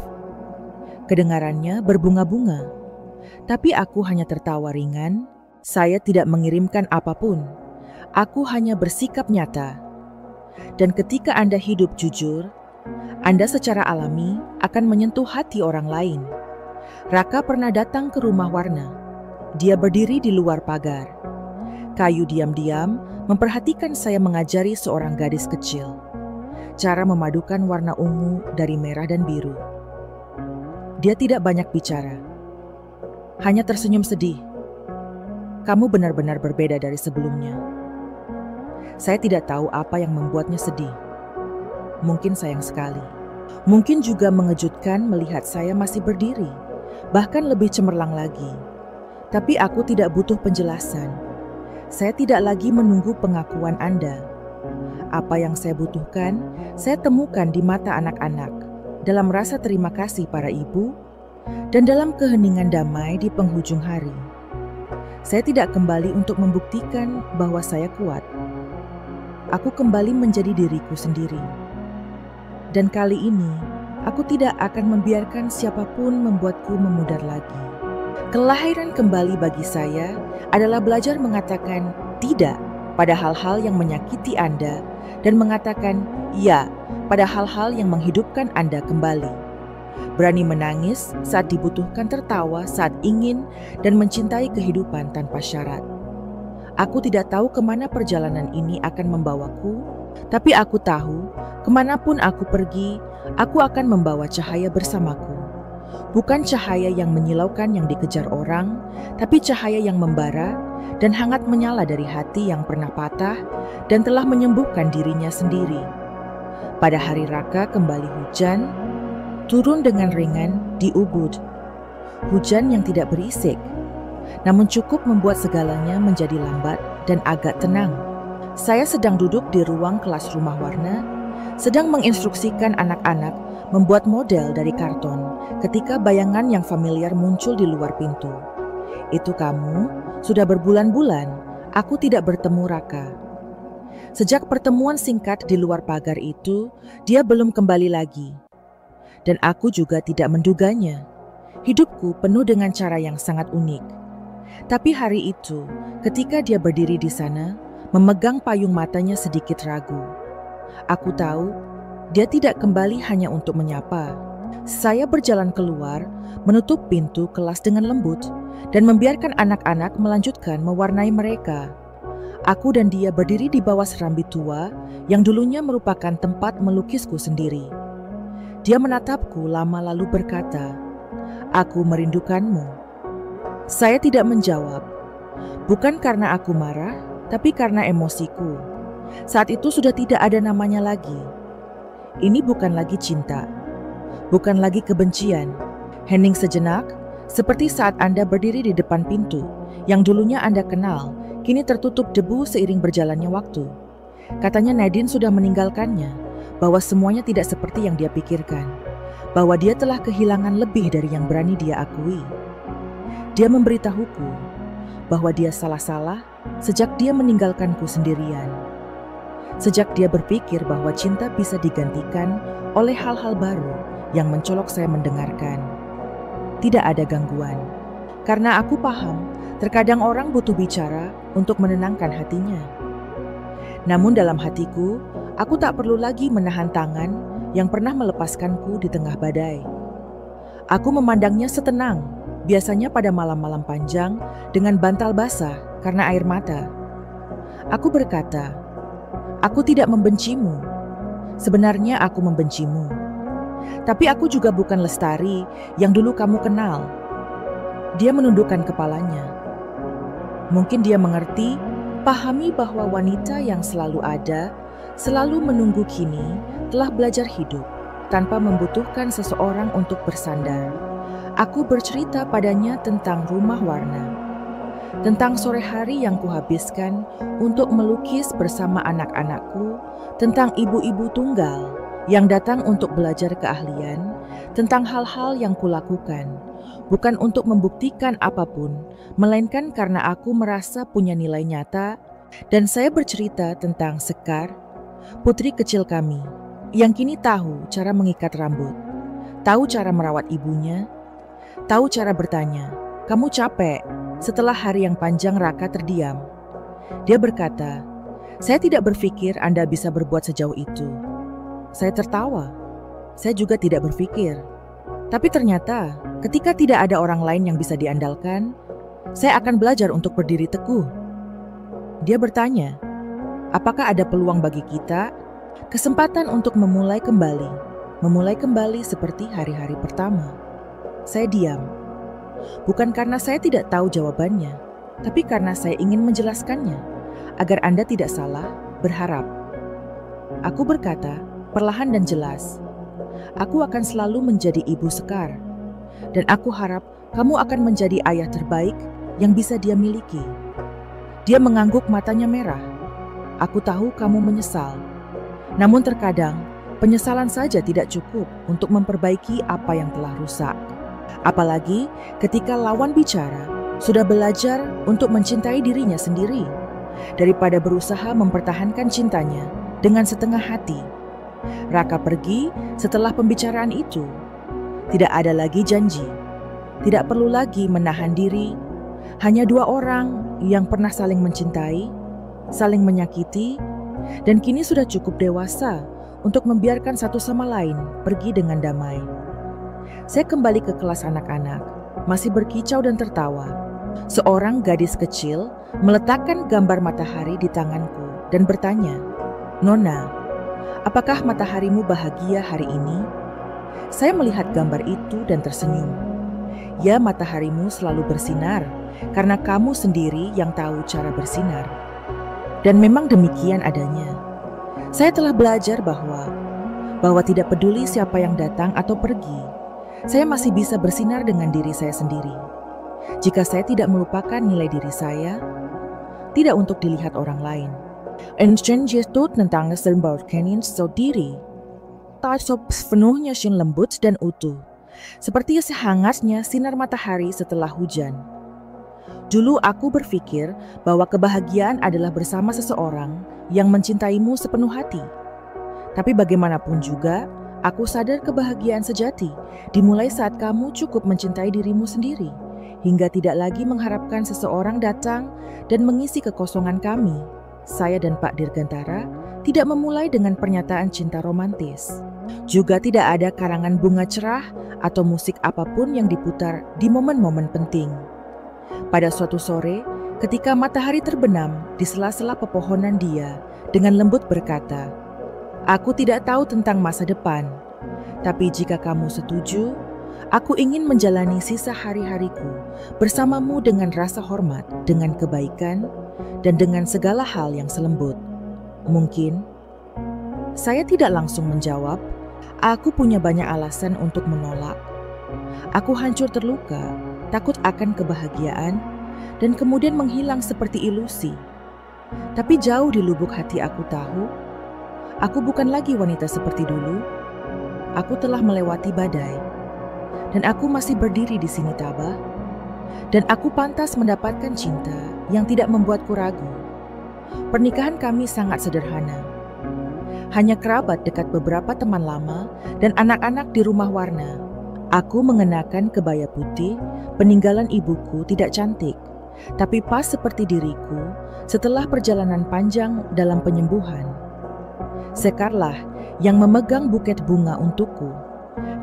Kedengarannya berbunga-bunga, tapi aku hanya tertawa ringan. Saya tidak mengirimkan apapun. Aku hanya bersikap nyata. Dan ketika Anda hidup jujur, Anda secara alami akan menyentuh hati orang lain. Raka pernah datang ke rumah warna. Dia berdiri di luar pagar. Kayu diam-diam memperhatikan saya mengajari seorang gadis kecil cara memadukan warna ungu dari merah dan biru. Dia tidak banyak bicara, hanya tersenyum sedih. "Kamu benar-benar berbeda dari sebelumnya." Saya tidak tahu apa yang membuatnya sedih. Mungkin sayang sekali. Mungkin juga mengejutkan melihat saya masih berdiri, bahkan lebih cemerlang lagi. Tapi aku tidak butuh penjelasan. Saya tidak lagi menunggu pengakuan Anda. Apa yang saya butuhkan, saya temukan di mata anak-anak, dalam rasa terima kasih para ibu, dan dalam keheningan damai di penghujung hari. Saya tidak kembali untuk membuktikan bahwa saya kuat. Aku kembali menjadi diriku sendiri. Dan kali ini, aku tidak akan membiarkan siapapun membuatku memudar lagi. Kelahiran kembali bagi saya adalah belajar mengatakan tidak pada hal-hal yang menyakiti Anda dan mengatakan ya pada hal-hal yang menghidupkan Anda kembali. Berani menangis saat dibutuhkan, tertawa saat ingin, dan mencintai kehidupan tanpa syarat. Aku tidak tahu kemana perjalanan ini akan membawaku, tapi aku tahu kemanapun aku pergi, aku akan membawa cahaya bersamaku. Bukan cahaya yang menyilaukan yang dikejar orang, tapi cahaya yang membara dan hangat menyala dari hati yang pernah patah dan telah menyembuhkan dirinya sendiri. Pada hari Raka kembali hujan, turun dengan ringan di Ubud. Hujan yang tidak berisik, namun cukup membuat segalanya menjadi lambat dan agak tenang. Saya sedang duduk di ruang kelas rumah warna, sedang menginstruksikan anak-anak membuat model dari karton ketika bayangan yang familiar muncul di luar pintu. Itu kamu? Sudah berbulan-bulan aku tidak bertemu Raka. Sejak pertemuan singkat di luar pagar itu, dia belum kembali lagi. Dan aku juga tidak menduganya. Hidupku penuh dengan cara yang sangat unik. Tapi hari itu, ketika dia berdiri di sana, memegang payung matanya sedikit ragu. Aku tahu dia tidak kembali hanya untuk menyapa. Saya berjalan keluar, menutup pintu kelas dengan lembut, dan membiarkan anak-anak melanjutkan mewarnai mereka. Aku dan dia berdiri di bawah serambi tua yang dulunya merupakan tempat melukisku sendiri. Dia menatapku lama lalu berkata, "Aku merindukanmu." Saya tidak menjawab, bukan karena aku marah, tapi karena emosiku. Saat itu sudah tidak ada namanya lagi. Ini bukan lagi cinta, bukan lagi kebencian. Hening sejenak, seperti saat Anda berdiri di depan pintu yang dulunya Anda kenal, kini tertutup debu seiring berjalannya waktu. Katanya Nadine sudah meninggalkannya, bahwa semuanya tidak seperti yang dia pikirkan, bahwa dia telah kehilangan lebih dari yang berani dia akui. Dia memberitahuku bahwa dia salah-salah sejak dia meninggalkanku sendirian. Sejak dia berpikir bahwa cinta bisa digantikan oleh hal-hal baru yang mencolok saya mendengarkan. Tidak ada gangguan, karena aku paham terkadang orang butuh bicara untuk menenangkan hatinya. Namun dalam hatiku, aku tak perlu lagi menahan tangan yang pernah melepaskanku di tengah badai. Aku memandangnya setenang, biasanya pada malam-malam panjang dengan bantal basah karena air mata. Aku berkata, "Aku tidak membencimu. Sebenarnya aku membencimu. Tapi aku juga bukan Lestari yang dulu kamu kenal." Dia menundukkan kepalanya. Mungkin dia mengerti, pahami bahwa wanita yang selalu ada, selalu menunggu kini, telah belajar hidup tanpa membutuhkan seseorang untuk bersandar. Aku bercerita padanya tentang rumah warna, tentang sore hari yang kuhabiskan untuk melukis bersama anak-anakku, tentang ibu-ibu tunggal yang datang untuk belajar keahlian, tentang hal-hal yang kulakukan, bukan untuk membuktikan apapun, melainkan karena aku merasa punya nilai nyata. Dan saya bercerita tentang Sekar, putri kecil kami, yang kini tahu cara mengikat rambut, tahu cara merawat ibunya, tahu cara bertanya, "Kamu capek?" Setelah hari yang panjang Raka terdiam. Dia berkata, "Saya tidak berpikir Anda bisa berbuat sejauh itu." Saya tertawa. Saya juga tidak berpikir. Tapi ternyata ketika tidak ada orang lain yang bisa diandalkan, saya akan belajar untuk berdiri teguh. Dia bertanya, apakah ada peluang bagi kita? Kesempatan untuk memulai kembali seperti hari-hari pertama. Saya diam. Bukan karena saya tidak tahu jawabannya, tapi karena saya ingin menjelaskannya, agar Anda tidak salah berharap. Aku berkata, perlahan dan jelas, "Aku akan selalu menjadi ibu Sekar, dan aku harap kamu akan menjadi ayah terbaik yang bisa dia miliki." Dia mengangguk, matanya merah. "Aku tahu kamu menyesal, namun terkadang penyesalan saja tidak cukup untuk memperbaiki apa yang telah rusak. Apalagi ketika lawan bicara sudah belajar untuk mencintai dirinya sendiri, daripada berusaha mempertahankan cintanya dengan setengah hati." Raka pergi setelah pembicaraan itu. Tidak ada lagi janji, tidak perlu lagi menahan diri. Hanya dua orang yang pernah saling mencintai, saling menyakiti, dan kini sudah cukup dewasa untuk membiarkan satu sama lain pergi dengan damai. Saya kembali ke kelas anak-anak, masih berkicau dan tertawa. Seorang gadis kecil meletakkan gambar matahari di tanganku dan bertanya, "Nona, apakah mataharimu bahagia hari ini?" Saya melihat gambar itu dan tersenyum. Ya, mataharimu selalu bersinar karena kamu sendiri yang tahu cara bersinar. Dan memang demikian adanya. Saya telah belajar bahwa tidak peduli siapa yang datang atau pergi, saya masih bisa bersinar dengan diri saya sendiri. Jika saya tidak melupakan nilai diri saya, tidak untuk dilihat orang lain. Einstein jatuh tentang kenin so diri. Tak sepenuhnya sin lembut dan utuh, seperti sehangatnya sinar matahari setelah hujan. Dulu aku berpikir bahwa kebahagiaan adalah bersama seseorang yang mencintaimu sepenuh hati. Tapi bagaimanapun juga, aku sadar kebahagiaan sejati dimulai saat kamu cukup mencintai dirimu sendiri, hingga tidak lagi mengharapkan seseorang datang dan mengisi kekosongan kami. Saya dan Pak Dirgantara tidak memulai dengan pernyataan cinta romantis. Juga tidak ada karangan bunga cerah atau musik apapun yang diputar di momen-momen penting. Pada suatu sore, ketika matahari terbenam di sela-sela pepohonan, dia dengan lembut berkata, "Aku tidak tahu tentang masa depan, tapi jika kamu setuju, aku ingin menjalani sisa hari-hariku bersamamu dengan rasa hormat, dengan kebaikan, dan dengan segala hal yang selembut." Mungkin saya tidak langsung menjawab. Aku punya banyak alasan untuk menolak. Aku hancur terluka, takut akan kebahagiaan, dan kemudian menghilang seperti ilusi. Tapi jauh di lubuk hati aku tahu, aku bukan lagi wanita seperti dulu. Aku telah melewati badai, dan aku masih berdiri di sini tabah. Dan aku pantas mendapatkan cinta yang tidak membuatku ragu. Pernikahan kami sangat sederhana. Hanya kerabat dekat beberapa teman lama dan anak-anak di rumah warna. Aku mengenakan kebaya putih, peninggalan ibuku tidak cantik, tapi pas seperti diriku setelah perjalanan panjang dalam penyembuhan. Sekarlah yang memegang buket bunga untukku.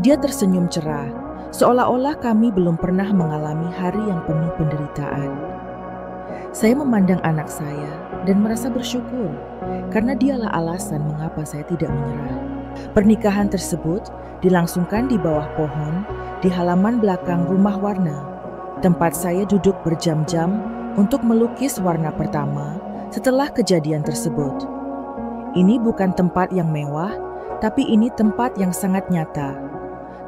Dia tersenyum cerah, seolah-olah kami belum pernah mengalami hari yang penuh penderitaan. Saya memandang anak saya dan merasa bersyukur karena dialah alasan mengapa saya tidak menyerah. Pernikahan tersebut dilangsungkan di bawah pohon di halaman belakang rumah warna, tempat saya duduk berjam-jam untuk melukis warna pertama setelah kejadian tersebut. Ini bukan tempat yang mewah, tapi ini tempat yang sangat nyata.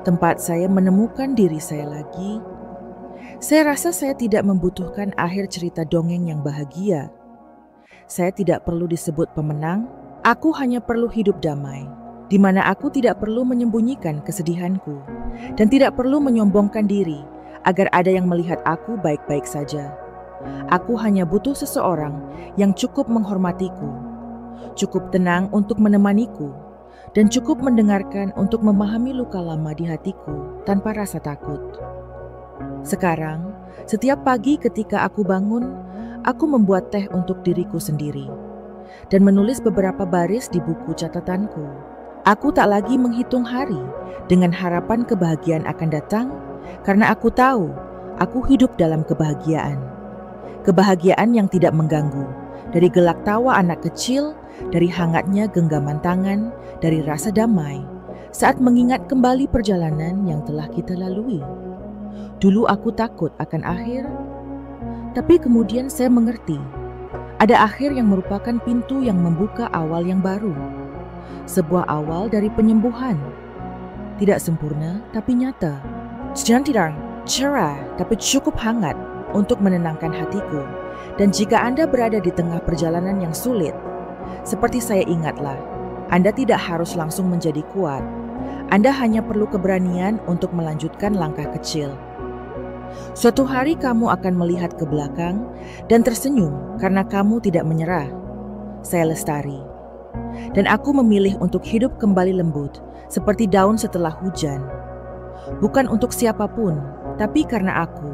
Tempat saya menemukan diri saya lagi. Saya rasa saya tidak membutuhkan akhir cerita dongeng yang bahagia. Saya tidak perlu disebut pemenang, aku hanya perlu hidup damai, di mana aku tidak perlu menyembunyikan kesedihanku, dan tidak perlu menyombongkan diri agar ada yang melihat aku baik-baik saja. Aku hanya butuh seseorang yang cukup menghormatiku, cukup tenang untuk menemaniku, dan cukup mendengarkan untuk memahami luka lama di hatiku tanpa rasa takut. Sekarang, setiap pagi ketika aku bangun, aku membuat teh untuk diriku sendiri dan menulis beberapa baris di buku catatanku. Aku tak lagi menghitung hari dengan harapan kebahagiaan akan datang, karena aku tahu aku hidup dalam kebahagiaan. Kebahagiaan yang tidak mengganggu, dari gelak tawa anak kecil, dari hangatnya genggaman tangan, dari rasa damai saat mengingat kembali perjalanan yang telah kita lalui. Dulu aku takut akan akhir, tapi kemudian saya mengerti. Ada akhir yang merupakan pintu yang membuka awal yang baru. Sebuah awal dari penyembuhan. Tidak sempurna, tapi nyata. Tidak cerah, tapi cukup hangat untuk menenangkan hatiku. Dan jika Anda berada di tengah perjalanan yang sulit, seperti saya ingatlah, Anda tidak harus langsung menjadi kuat. Anda hanya perlu keberanian untuk melanjutkan langkah kecil. Suatu hari kamu akan melihat ke belakang dan tersenyum karena kamu tidak menyerah. Saya Lestari. Dan aku memilih untuk hidup kembali lembut, seperti daun setelah hujan. Bukan untuk siapapun, tapi karena aku.